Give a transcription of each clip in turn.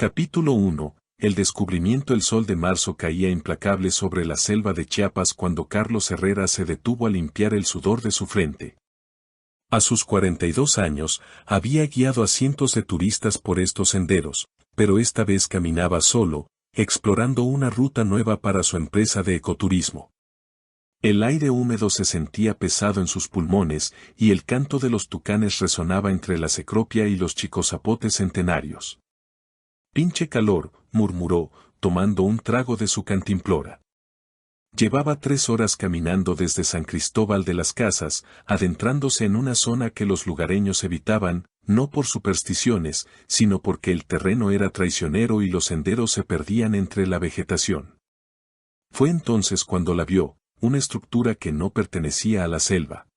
Capítulo 1. El descubrimiento. El sol de marzo caía implacable sobre la selva de Chiapas cuando Carlos Herrera se detuvo a limpiar el sudor de su frente. A sus 42 años, había guiado a cientos de turistas por estos senderos, pero esta vez caminaba solo, explorando una ruta nueva para su empresa de ecoturismo. El aire húmedo se sentía pesado en sus pulmones y el canto de los tucanes resonaba entre la cecropia y los chicozapotes centenarios. «Pinche calor», murmuró, tomando un trago de su cantimplora. Llevaba 3 horas caminando desde San Cristóbal de las Casas, adentrándose en una zona que los lugareños evitaban, no por supersticiones, sino porque el terreno era traicionero y los senderos se perdían entre la vegetación. Fue entonces cuando la vio, una estructura que no pertenecía a la selva.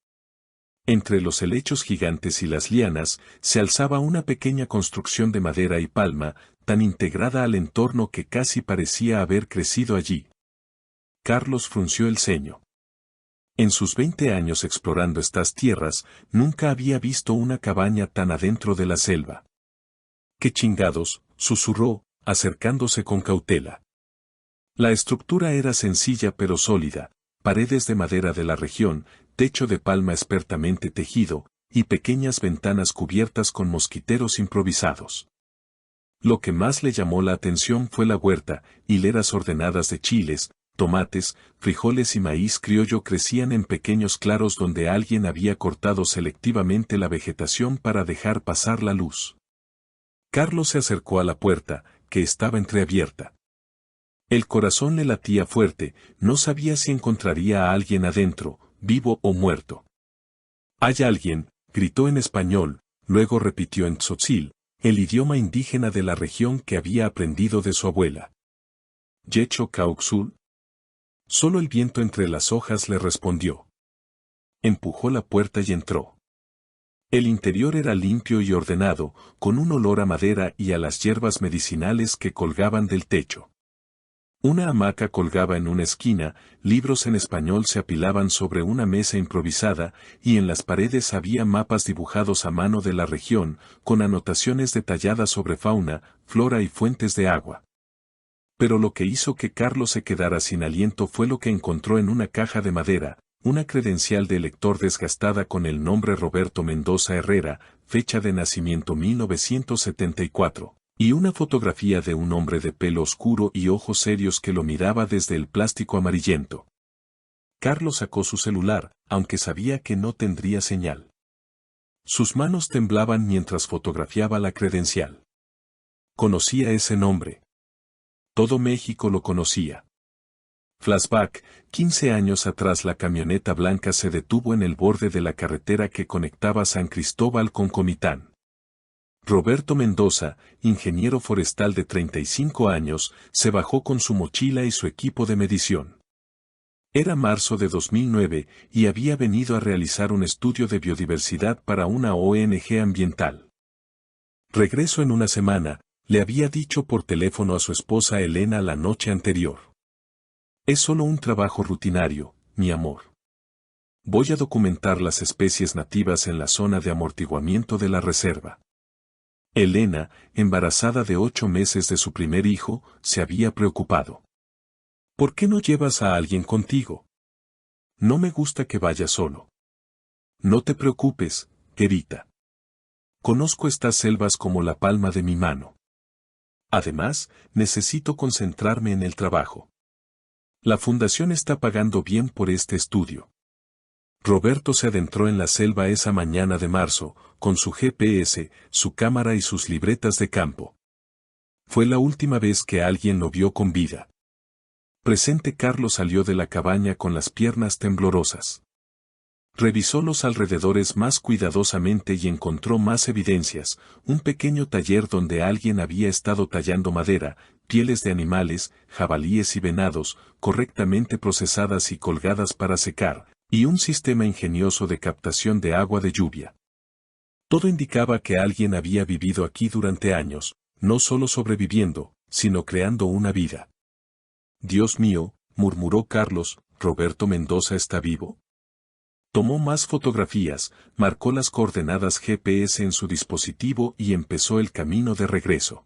Entre los helechos gigantes y las lianas, se alzaba una pequeña construcción de madera y palma, tan integrada al entorno que casi parecía haber crecido allí. Carlos frunció el ceño. En sus 20 años explorando estas tierras, nunca había visto una cabaña tan adentro de la selva. «¿Qué chingados?», susurró, acercándose con cautela. La estructura era sencilla pero sólida, paredes de madera de la región, techo de palma expertamente tejido, y pequeñas ventanas cubiertas con mosquiteros improvisados. Lo que más le llamó la atención fue la huerta, hileras ordenadas de chiles, tomates, frijoles y maíz criollo crecían en pequeños claros donde alguien había cortado selectivamente la vegetación para dejar pasar la luz. Carlos se acercó a la puerta, que estaba entreabierta. El corazón le latía fuerte, no sabía si encontraría a alguien adentro, vivo o muerto. «¿Hay alguien?», gritó en español, luego repitió en tzotzil, el idioma indígena de la región que había aprendido de su abuela. «Yecho Cauxul». Solo el viento entre las hojas le respondió. Empujó la puerta y entró. El interior era limpio y ordenado, con un olor a madera y a las hierbas medicinales que colgaban del techo. Una hamaca colgaba en una esquina, libros en español se apilaban sobre una mesa improvisada, y en las paredes había mapas dibujados a mano de la región, con anotaciones detalladas sobre fauna, flora y fuentes de agua. Pero lo que hizo que Carlos se quedara sin aliento fue lo que encontró en una caja de madera, una credencial de elector desgastada con el nombre Roberto Mendoza Herrera, fecha de nacimiento 1974. Y una fotografía de un hombre de pelo oscuro y ojos serios que lo miraba desde el plástico amarillento. Carlos sacó su celular, aunque sabía que no tendría señal. Sus manos temblaban mientras fotografiaba la credencial. Conocía ese nombre. Todo México lo conocía. Flashback, 15 años atrás la camioneta blanca se detuvo en el borde de la carretera que conectaba San Cristóbal con Comitán. Roberto Mendoza, ingeniero forestal de 35 años, se bajó con su mochila y su equipo de medición. Era marzo de 2009 y había venido a realizar un estudio de biodiversidad para una ONG ambiental. «Regreso en una semana», le había dicho por teléfono a su esposa Elena la noche anterior. «Es solo un trabajo rutinario, mi amor. Voy a documentar las especies nativas en la zona de amortiguamiento de la reserva». Elena, embarazada de 8 meses de su primer hijo, se había preocupado. «¿Por qué no llevas a alguien contigo?» «No me gusta que vaya solo». «No te preocupes, querida. Conozco estas selvas como la palma de mi mano. Además, necesito concentrarme en el trabajo. La fundación está pagando bien por este estudio». Roberto se adentró en la selva esa mañana de marzo, con su GPS, su cámara y sus libretas de campo. Fue la última vez que alguien lo vio con vida. Presente Carlos salió de la cabaña con las piernas temblorosas. Revisó los alrededores más cuidadosamente y encontró más evidencias, un pequeño taller donde alguien había estado tallando madera, pieles de animales, jabalíes y venados, correctamente procesadas y colgadas para secar, y un sistema ingenioso de captación de agua de lluvia. Todo indicaba que alguien había vivido aquí durante años, no solo sobreviviendo, sino creando una vida. «Dios mío», murmuró Carlos, «¿Roberto Mendoza está vivo?». Tomó más fotografías, marcó las coordenadas GPS en su dispositivo y empezó el camino de regreso.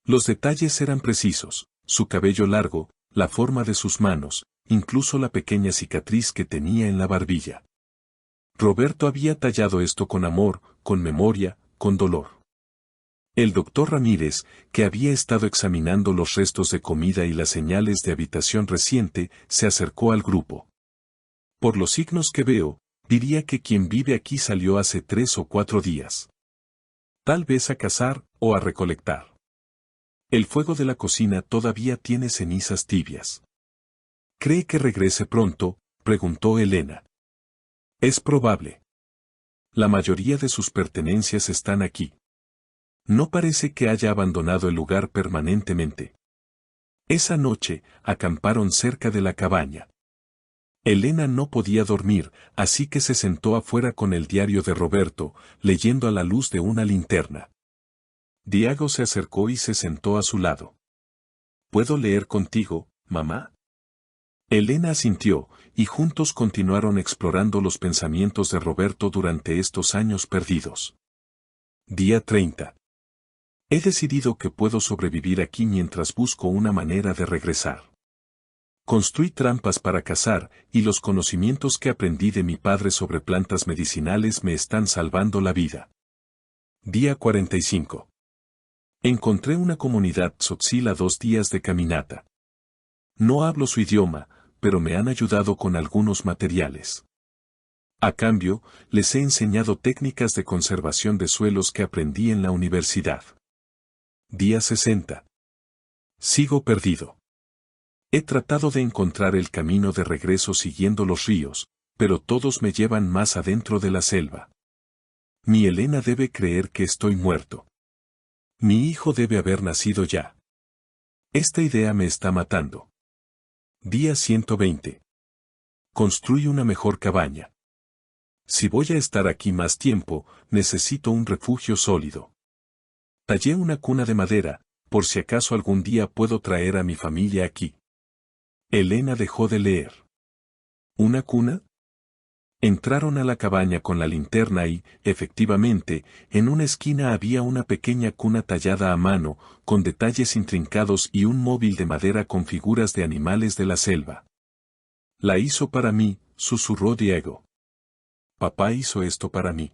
Los detalles eran precisos, su cabello largo, la forma de sus manos, incluso la pequeña cicatriz que tenía en la barbilla. Roberto había tallado esto con amor, con memoria, con dolor. El doctor Ramírez, que había estado examinando los restos de comida y las señales de habitación reciente, se acercó al grupo. Por los signos que veo, diría que quien vive aquí salió hace 3 o 4 días. Tal vez a cazar o a recolectar. El fuego de la cocina todavía tiene cenizas tibias. ¿Cree que regrese pronto?, preguntó Elena. Es probable. La mayoría de sus pertenencias están aquí. No parece que haya abandonado el lugar permanentemente. Esa noche, acamparon cerca de la cabaña. Elena no podía dormir, así que se sentó afuera con el diario de Roberto, leyendo a la luz de una linterna. Diego se acercó y se sentó a su lado. ¿Puedo leer contigo, mamá? Elena asintió, y juntos continuaron explorando los pensamientos de Roberto durante estos años perdidos. Día 30. He decidido que puedo sobrevivir aquí mientras busco una manera de regresar. Construí trampas para cazar, y los conocimientos que aprendí de mi padre sobre plantas medicinales me están salvando la vida. Día 45. Encontré una comunidad tzotzil a 2 días de caminata. No hablo su idioma, pero me han ayudado con algunos materiales. A cambio, les he enseñado técnicas de conservación de suelos que aprendí en la universidad. Día 60. Sigo perdido. He tratado de encontrar el camino de regreso siguiendo los ríos, pero todos me llevan más adentro de la selva. Mi Elena debe creer que estoy muerto. Mi hijo debe haber nacido ya. Esta idea me está matando. Día 120. Construye una mejor cabaña. Si voy a estar aquí más tiempo, necesito un refugio sólido. Tallé una cuna de madera, por si acaso algún día puedo traer a mi familia aquí. Elena dejó de leer. ¿Una cuna? Entraron a la cabaña con la linterna y, efectivamente, en una esquina había una pequeña cuna tallada a mano, con detalles intrincados y un móvil de madera con figuras de animales de la selva. La hizo para mí, susurró Diego. Papá hizo esto para mí.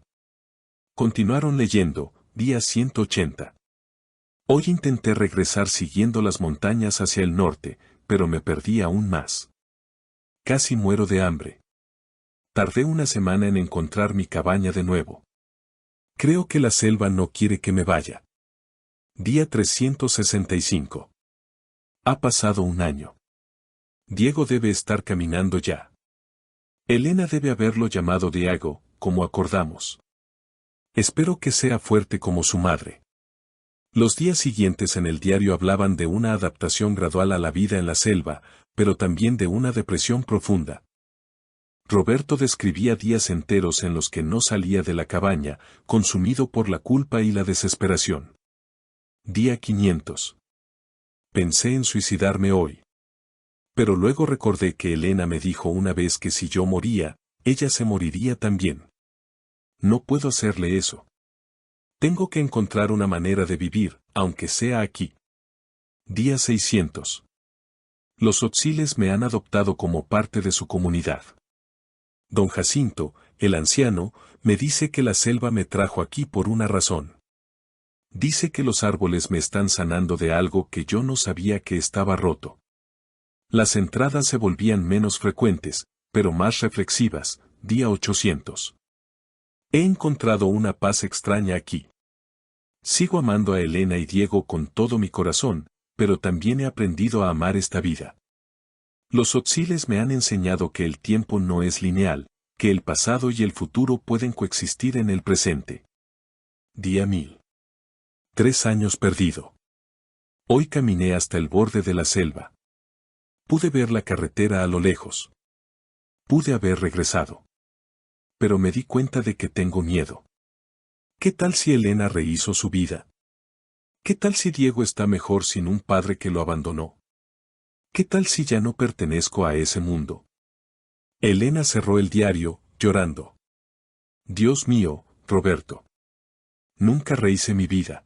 Continuaron leyendo, día 180. Hoy intenté regresar siguiendo las montañas hacia el norte, pero me perdí aún más. Casi muero de hambre. Tardé una semana en encontrar mi cabaña de nuevo. Creo que la selva no quiere que me vaya. Día 365. Ha pasado un año. Diego debe estar caminando ya. Elena debe haberlo llamado Diego, como acordamos. Espero que sea fuerte como su madre. Los días siguientes en el diario hablaban de una adaptación gradual a la vida en la selva, pero también de una depresión profunda. Roberto describía días enteros en los que no salía de la cabaña, consumido por la culpa y la desesperación. Día 500. Pensé en suicidarme hoy. Pero luego recordé que Elena me dijo una vez que si yo moría, ella se moriría también. No puedo hacerle eso. Tengo que encontrar una manera de vivir, aunque sea aquí. Día 600. Los tzotziles me han adoptado como parte de su comunidad. Don Jacinto, el anciano, me dice que la selva me trajo aquí por una razón. Dice que los árboles me están sanando de algo que yo no sabía que estaba roto. Las entradas se volvían menos frecuentes, pero más reflexivas, día 800. He encontrado una paz extraña aquí. Sigo amando a Elena y Diego con todo mi corazón, pero también he aprendido a amar esta vida. Los tzotziles me han enseñado que el tiempo no es lineal, que el pasado y el futuro pueden coexistir en el presente. Día 1000. 3 años perdido. Hoy caminé hasta el borde de la selva. Pude ver la carretera a lo lejos. Pude haber regresado. Pero me di cuenta de que tengo miedo. ¿Qué tal si Elena rehizo su vida? ¿Qué tal si Diego está mejor sin un padre que lo abandonó? ¿Qué tal si ya no pertenezco a ese mundo? Elena cerró el diario, llorando. Dios mío, Roberto. Nunca rehice mi vida.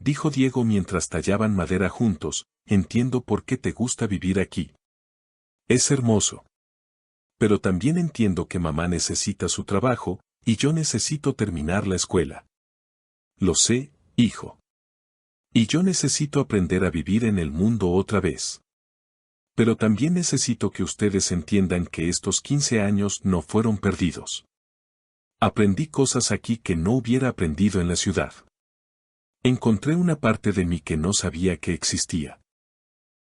dijo Diego mientras tallaban madera juntos, entiendo por qué te gusta vivir aquí. Es hermoso. Pero también entiendo que mamá necesita su trabajo, y yo necesito terminar la escuela. Lo sé, hijo. Y yo necesito aprender a vivir en el mundo otra vez. Pero también necesito que ustedes entiendan que estos 15 años no fueron perdidos. Aprendí cosas aquí que no hubiera aprendido en la ciudad. Encontré una parte de mí que no sabía que existía.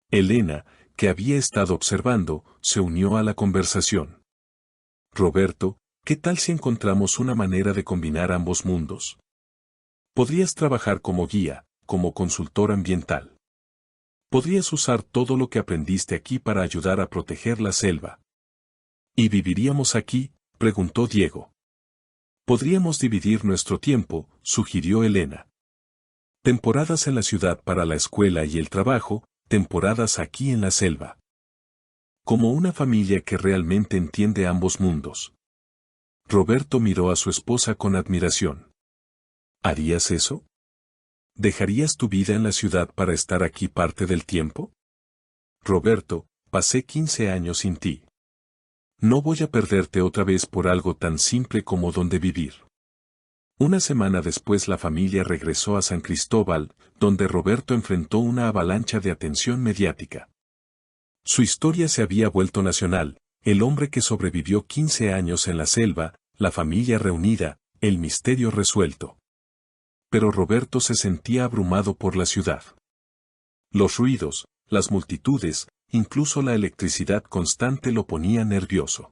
Elena, que había estado observando, se unió a la conversación. Roberto, ¿qué tal si encontramos una manera de combinar ambos mundos? Podrías trabajar como guía, como consultor ambiental. Podrías usar todo lo que aprendiste aquí para ayudar a proteger la selva. ¿Y viviríamos aquí?, preguntó Diego. Podríamos dividir nuestro tiempo, sugirió Elena. Temporadas en la ciudad para la escuela y el trabajo, temporadas aquí en la selva. Como una familia que realmente entiende ambos mundos. Roberto miró a su esposa con admiración. ¿Harías eso? ¿Dejarías tu vida en la ciudad para estar aquí parte del tiempo? Roberto, pasé 15 años sin ti. No voy a perderte otra vez por algo tan simple como dónde vivir. Una semana después la familia regresó a San Cristóbal, donde Roberto enfrentó una avalancha de atención mediática. Su historia se había vuelto nacional, el hombre que sobrevivió 15 años en la selva, la familia reunida, el misterio resuelto. Pero Roberto se sentía abrumado por la ciudad. Los ruidos, las multitudes, incluso la electricidad constante lo ponía nervioso.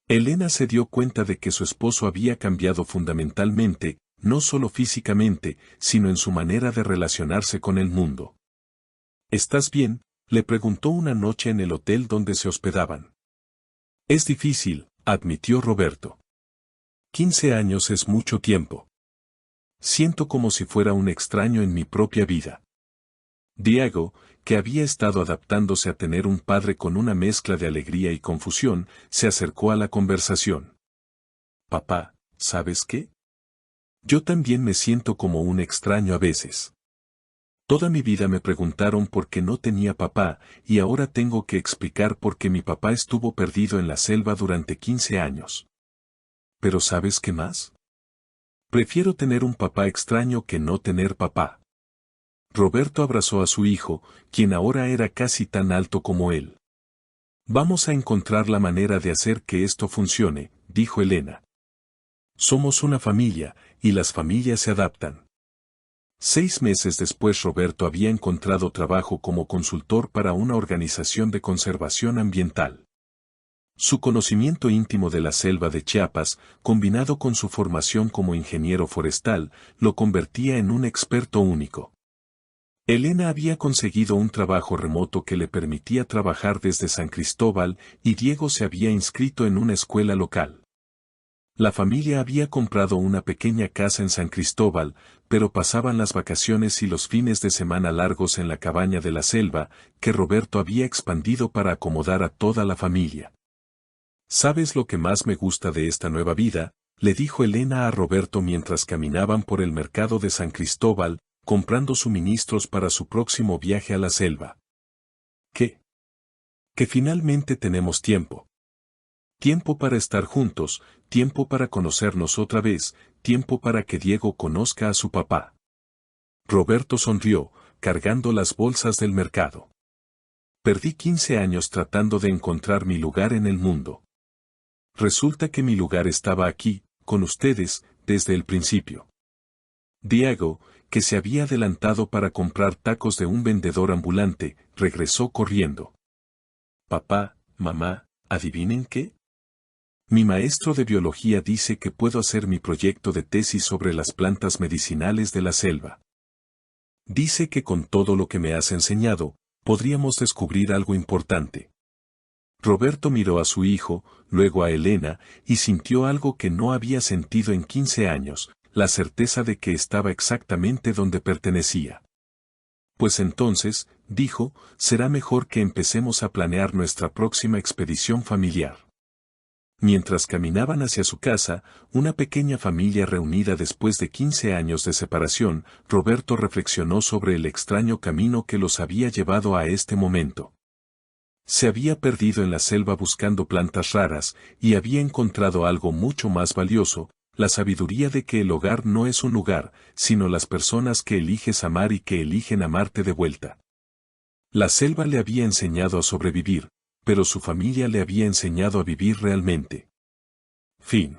Elena se dio cuenta de que su esposo había cambiado fundamentalmente, no solo físicamente, sino en su manera de relacionarse con el mundo. ¿Estás bien?, le preguntó una noche en el hotel donde se hospedaban. Es difícil, admitió Roberto. 15 años es mucho tiempo. Siento como si fuera un extraño en mi propia vida. Diego, que había estado adaptándose a tener un padre con una mezcla de alegría y confusión, se acercó a la conversación. Papá, ¿sabes qué? Yo también me siento como un extraño a veces. Toda mi vida me preguntaron por qué no tenía papá, y ahora tengo que explicar por qué mi papá estuvo perdido en la selva durante 15 años. ¿Pero sabes qué más? Prefiero tener un papá extraño que no tener papá. Roberto abrazó a su hijo, quien ahora era casi tan alto como él. Vamos a encontrar la manera de hacer que esto funcione, dijo Elena. Somos una familia, y las familias se adaptan. 6 meses después Roberto había encontrado trabajo como consultor para una organización de conservación ambiental. Su conocimiento íntimo de la selva de Chiapas, combinado con su formación como ingeniero forestal, lo convertía en un experto único. Elena había conseguido un trabajo remoto que le permitía trabajar desde San Cristóbal y Diego se había inscrito en una escuela local. La familia había comprado una pequeña casa en San Cristóbal, pero pasaban las vacaciones y los fines de semana largos en la cabaña de la selva, que Roberto había expandido para acomodar a toda la familia. ¿Sabes lo que más me gusta de esta nueva vida?, le dijo Elena a Roberto mientras caminaban por el mercado de San Cristóbal, comprando suministros para su próximo viaje a la selva. ¿Qué? Que finalmente tenemos tiempo. Tiempo para estar juntos, tiempo para conocernos otra vez, tiempo para que Diego conozca a su papá. Roberto sonrió, cargando las bolsas del mercado. Perdí 15 años tratando de encontrar mi lugar en el mundo. Resulta que mi lugar estaba aquí, con ustedes, desde el principio. Diego, que se había adelantado para comprar tacos de un vendedor ambulante, regresó corriendo. Papá, mamá, ¿adivinen qué? Mi maestro de biología dice que puedo hacer mi proyecto de tesis sobre las plantas medicinales de la selva. Dice que con todo lo que me has enseñado, podríamos descubrir algo importante. Roberto miró a su hijo, luego a Elena, y sintió algo que no había sentido en 15 años, la certeza de que estaba exactamente donde pertenecía. Pues entonces, dijo, será mejor que empecemos a planear nuestra próxima expedición familiar. Mientras caminaban hacia su casa, una pequeña familia reunida después de 15 años de separación, Roberto reflexionó sobre el extraño camino que los había llevado a este momento. Se había perdido en la selva buscando plantas raras, y había encontrado algo mucho más valioso, la sabiduría de que el hogar no es un lugar, sino las personas que eliges amar y que eligen amarte de vuelta. La selva le había enseñado a sobrevivir, pero su familia le había enseñado a vivir realmente. Fin.